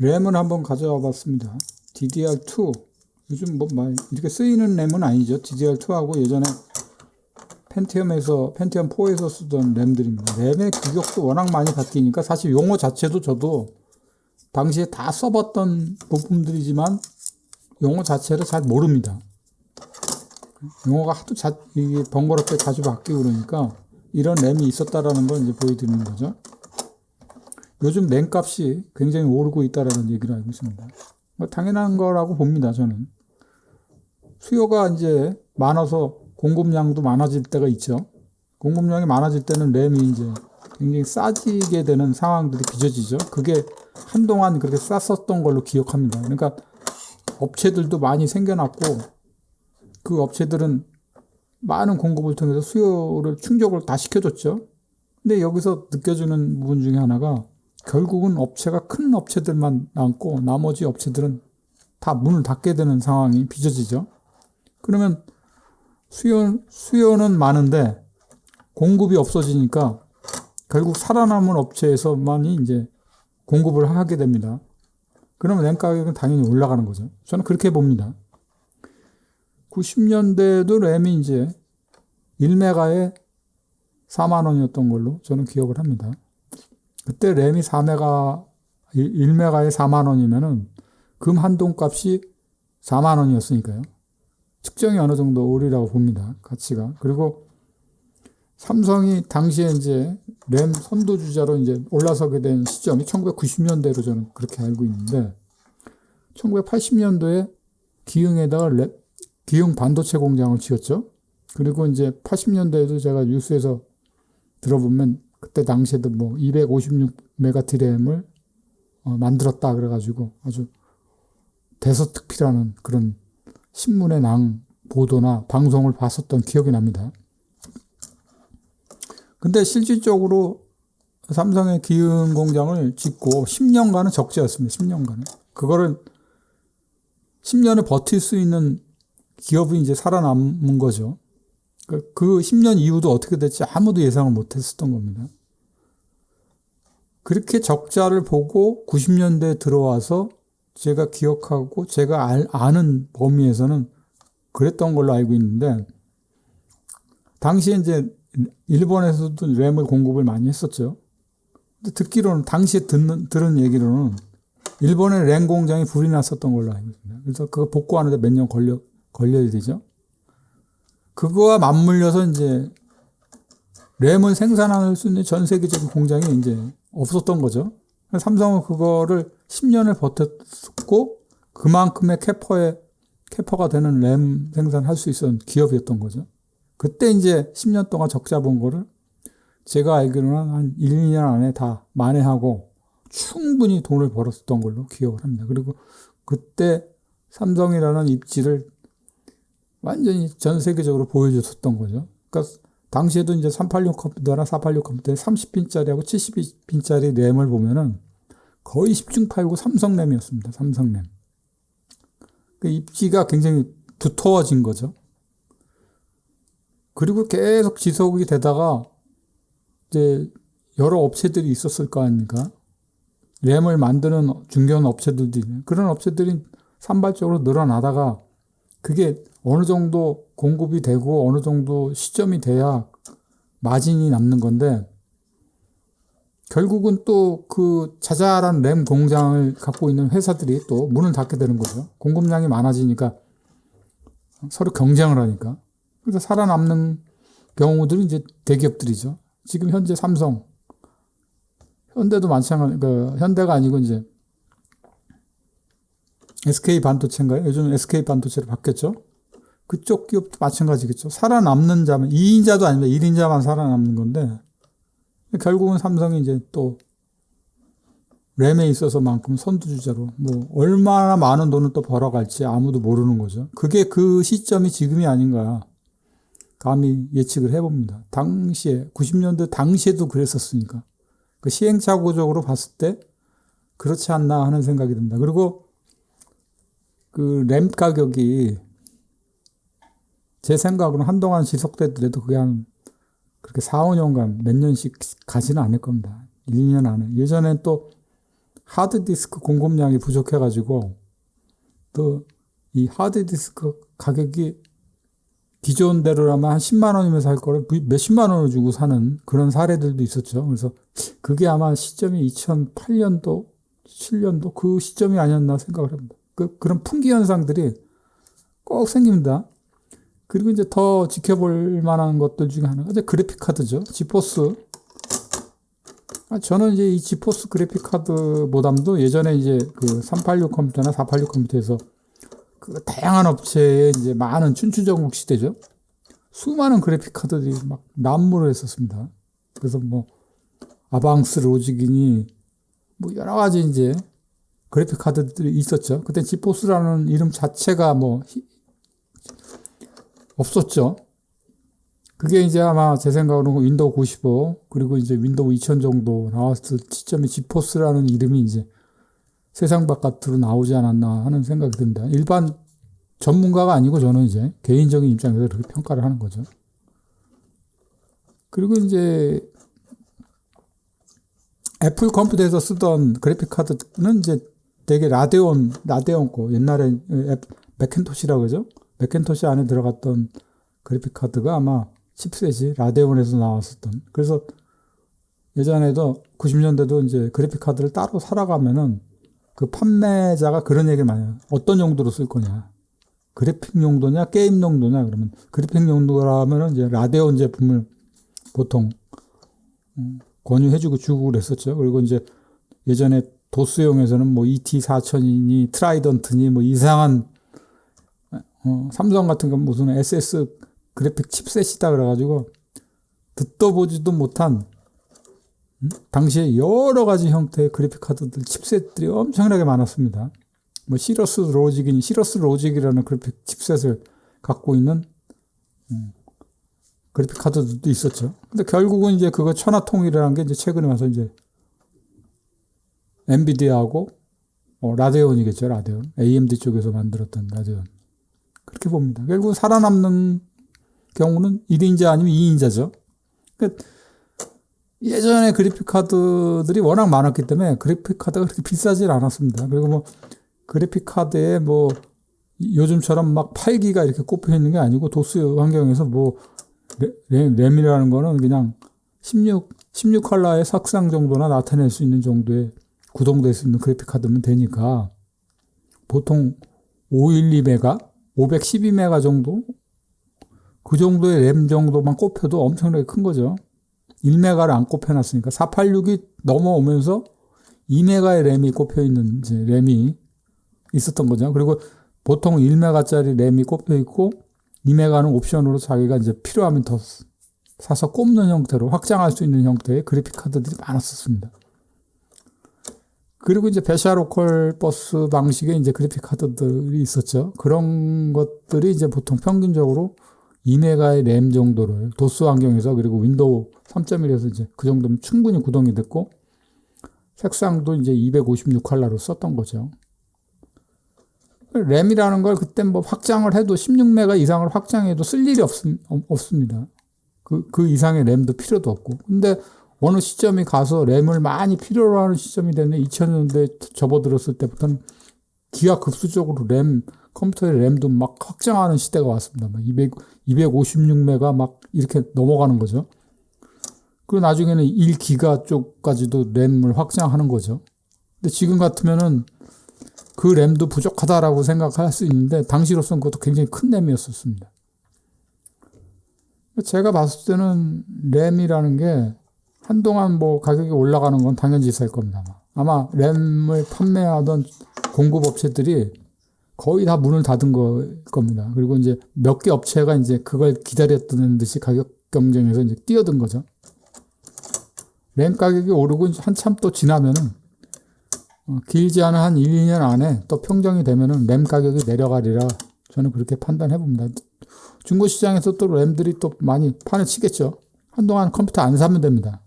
램을 한번 가져와 봤습니다. DDR2. 요즘 뭐 많이 이렇게 쓰이는 램은 아니죠. DDR2하고 예전에 펜티엄 4에서 쓰던 램들입니다. 램의 규격도 워낙 많이 바뀌니까 사실 용어 자체도 저도 당시에 다 써봤던 부품들이지만 용어 자체를 잘 모릅니다. 용어가 하도 이게 번거롭게 자주 바뀌고 그러니까 이런 램이 있었다라는 걸 이제 보여드리는 거죠. 요즘 램 값이 굉장히 오르고 있다라는 얘기를 알고 있습니다. 뭐 당연한 거라고 봅니다, 저는. 수요가 이제 많아서 공급량도 많아질 때가 있죠. 공급량이 많아질 때는 램이 이제 굉장히 싸지게 되는 상황들이 빚어지죠. 그게 한동안 그렇게 쌌었던 걸로 기억합니다. 그러니까 업체들도 많이 생겨났고 그 업체들은 많은 공급을 통해서 수요를 충족을 다 시켜줬죠. 근데 여기서 느껴지는 부분 중에 하나가 결국은 업체가 큰 업체들만 남고 나머지 업체들은 다 문을 닫게 되는 상황이 빚어지죠. 그러면 수요는 많은데 공급이 없어지니까 결국 살아남은 업체에서만이 이제 공급을 하게 됩니다. 그러면 램 가격은 당연히 올라가는 거죠. 저는 그렇게 봅니다. 90년대에도 램이 이제 1메가에 4만 원이었던 걸로 저는 기억을 합니다. 그때 램이 1메가에 4만 원이면은 금 한동 값이 4만 원이었으니까요. 측정이 어느 정도 오리라고 봅니다. 가치가. 그리고 삼성이 당시에 이제 램 선두주자로 이제 올라서게 된 시점이 1990년대로 저는 그렇게 알고 있는데 1980년도에 기흥에다가 기흥 반도체 공장을 지었죠. 그리고 이제 80년대에도 제가 뉴스에서 들어보면 그때 당시에도 뭐 256메가트램을 만들었다 그래가지고 아주 대서특필하는 그런 신문의 낭 보도나 방송을 봤었던 기억이 납니다. 근데 실질적으로 삼성의 기흥 공장을 짓고 10년간은 적자였습니다. 10년간은. 그거를 10년을 버틸 수 있는 기업이 이제 살아남은 거죠. 그 10년 이후도 어떻게 될지 아무도 예상을 못했었던 겁니다. 그렇게 적자를 보고 90년대에 들어와서 제가 기억하고 제가 아는 범위에서는 그랬던 걸로 알고 있는데 당시에 이제 일본에서도 램을 공급을 많이 했었죠. 근데 듣기로는 당시에 들은 얘기로는 일본의 램 공장이 불이 났었던 걸로 알고 있습니다. 그래서 그거 복구하는데 몇 년 걸려야 되죠. 그거와 맞물려서 이제 램을 생산할 수 있는 전 세계적인 공장이 이제 없었던 거죠. 삼성은 그거를 10년을 버텼고 그만큼의 캐퍼가 되는 램 생산할 수 있었던 기업이었던 거죠. 그때 이제 10년 동안 적자 본 거를 제가 알기로는 한 1, 2년 안에 다 만회하고 충분히 돈을 벌었던 걸로 기억을 합니다. 그리고 그때 삼성이라는 입지를 완전히 전 세계적으로 보여줬었던 거죠. 그러니까 당시에도 이제 386 컴퓨터나 486 컴퓨터에 30핀짜리하고 70핀짜리 램을 보면은 거의 10중 8구 삼성 램이었습니다. 삼성 램. 그 입지가 굉장히 두터워진 거죠. 그리고 계속 지속이 되다가 이제 여러 업체들이 있었을 거 아닙니까? 램을 만드는 중견 업체들도 있는 그런 업체들이 산발적으로 늘어나다가 그게 어느 정도 공급이 되고 어느 정도 시점이 돼야 마진이 남는 건데 결국은 또 그 자잘한 램 공장을 갖고 있는 회사들이 또 문을 닫게 되는 거죠. 공급량이 많아지니까 서로 경쟁을 하니까. 그래서 살아남는 경우들은 이제 대기업들이죠. 지금 현재 삼성, 현대도 마찬가지, 현대가 아니고 이제 SK 반도체인가요? 요즘 SK 반도체로 바뀌었죠. 그쪽 기업도 마찬가지겠죠. 살아남는 자만, 2인자도 아닙니다. 1인자만 살아남는 건데, 결국은 삼성이 이제 또 램에 있어서만큼 선두주자로, 뭐, 얼마나 많은 돈을 또 벌어갈지 아무도 모르는 거죠. 그게 그 시점이 지금이 아닌가, 감히 예측을 해봅니다. 당시에, 90년대 당시에도 그랬었으니까. 그 시행착오적으로 봤을 때, 그렇지 않나 하는 생각이 듭니다. 그리고 그 램 가격이 제 생각으로는 한동안 지속되더라도 그게 한 그렇게 4, 5년간 몇 년씩 가지는 않을 겁니다. 1, 2년 안에. 예전엔 또 하드디스크 공급량이 부족해가지고 또 이 하드디스크 가격이 기존대로라면 한 10만 원이면 살 거를 몇십만 원을 주고 사는 그런 사례들도 있었죠. 그래서 그게 아마 시점이 2008년도, 7년도 그 시점이 아니었나 생각을 합니다. 그런 풍기 현상들이 꼭 생깁니다. 그리고 이제 더 지켜볼 만한 것들 중에 하나가 이제 그래픽 카드죠. 지포스. 저는 이제 이 지포스 그래픽 카드 모담도 예전에 이제 그 386 컴퓨터나 486 컴퓨터에서 그 다양한 업체에 이제 많은 춘추전국 시대죠. 수많은 그래픽 카드들이 막 난무를 했었습니다. 그래서 뭐 아방스 로직이니 뭐 여러 가지 이제 그래픽 카드들이 있었죠. 그때 지포스라는 이름 자체가 뭐 없었죠. 그게 이제 아마 제 생각으로는 윈도우 95 그리고 이제 윈도우 2000 정도 나왔을 시점에 지포스라는 이름이 이제 세상 바깥으로 나오지 않았나 하는 생각이 듭니다. 일반 전문가가 아니고 저는 이제 개인적인 입장에서 그렇게 평가를 하는 거죠. 그리고 이제 애플 컴퓨터에서 쓰던 그래픽 카드는 이제 되게 라데온 거 옛날에 맥킨토시라고 그러죠. 맥킨토시 안에 들어갔던 그래픽 카드가 아마 칩셋이 라데온에서 나왔었던. 그래서 예전에도 90년대도 이제 그래픽 카드를 따로 사러 가면은 그 판매자가 그런 얘기를 많이 해요. 어떤 용도로 쓸 거냐. 그래픽 용도냐, 게임 용도냐. 그러면 그래픽 용도라면은 이제 라데온 제품을 보통 권유해주고 주고 그랬었죠. 그리고 이제 예전에 도스용에서는 뭐 ET4000이니 트라이던트니 뭐 이상한 삼성 같은 건 무슨 SS 그래픽 칩셋이다 그래가지고 듣도 보지도 못한 당시에 여러 가지 형태의 그래픽 카드들, 칩셋들이 엄청나게 많았습니다. 뭐 시러스 로직이라는 그래픽 칩셋을 갖고 있는 그래픽 카드들도 있었죠. 근데 결국은 이제 그거 천하통일이라는 게 이제 최근에 와서 이제 엔비디아하고 라데온이겠죠, 라데온. AMD 쪽에서 만들었던 라데온. 그렇게 봅니다. 결국 살아남는 경우는 1인자 아니면 2인자죠. 그러니까 예전에 그래픽 카드들이 워낙 많았기 때문에 그래픽 카드가 그렇게 비싸질 않았습니다. 그리고 뭐 그래픽 카드에 뭐 요즘처럼 막 8기가 이렇게 꼽혀 있는 게 아니고 도스 환경에서 뭐 램이라는 거는 그냥 16 컬러의 색상 정도나 나타낼 수 있는 정도의 구동될 수 있는 그래픽 카드면 되니까 보통 512메가, 512메가 정도? 그 정도의 램 정도만 꼽혀도 엄청나게 큰 거죠. 1메가를 안 꼽혀놨으니까 486이 넘어오면서 2메가의 램이 꼽혀있는 이제 램이 있었던 거죠. 그리고 보통 1메가짜리 램이 꼽혀있고 2메가는 옵션으로 자기가 이제 필요하면 더 사서 꼽는 형태로 확장할 수 있는 형태의 그래픽 카드들이 많았었습니다. 그리고 이제 배샤 로컬 버스 방식의 이제 그래픽 카드들이 있었죠. 그런 것들이 이제 보통 평균적으로 2메가의 램 정도를 도스 환경에서 그리고 윈도우 3.1에서 이제 그 정도면 충분히 구동이 됐고 색상도 이제 256 컬러로 썼던 거죠. 램이라는 걸 그때 뭐 확장을 해도 16메가 이상을 확장해도 쓸 일이 없습니다. 그 이상의 램도 필요도 없고. 근데 어느 시점이 가서 램을 많이 필요로 하는 시점이 됐는데 2000년대에 접어들었을 때부터는 기하급수적으로 컴퓨터의 램도 막 확장하는 시대가 왔습니다. 막 256메가 막 이렇게 넘어가는 거죠. 그리고 나중에는 1기가 쪽까지도 램을 확장하는 거죠. 근데 지금 같으면은 그 램도 부족하다라고 생각할 수 있는데 당시로서는 그것도 굉장히 큰 램이었었습니다. 제가 봤을 때는 램이라는 게 한동안 뭐 가격이 올라가는 건 당연시할 겁니다. 아마 램을 판매하던 공급업체들이 거의 다 문을 닫은 겁니다. 그리고 이제 몇 개 업체가 이제 그걸 기다렸던 듯이 가격 경쟁에서 이제 뛰어든 거죠. 램 가격이 오르고 한참 또 지나면은 길지 않은 한 1, 2년 안에 또 평정이 되면은 램 가격이 내려가리라 저는 그렇게 판단해 봅니다. 중고 시장에서 또 램들이 또 많이 판을 치겠죠. 한동안 컴퓨터 안 사면 됩니다.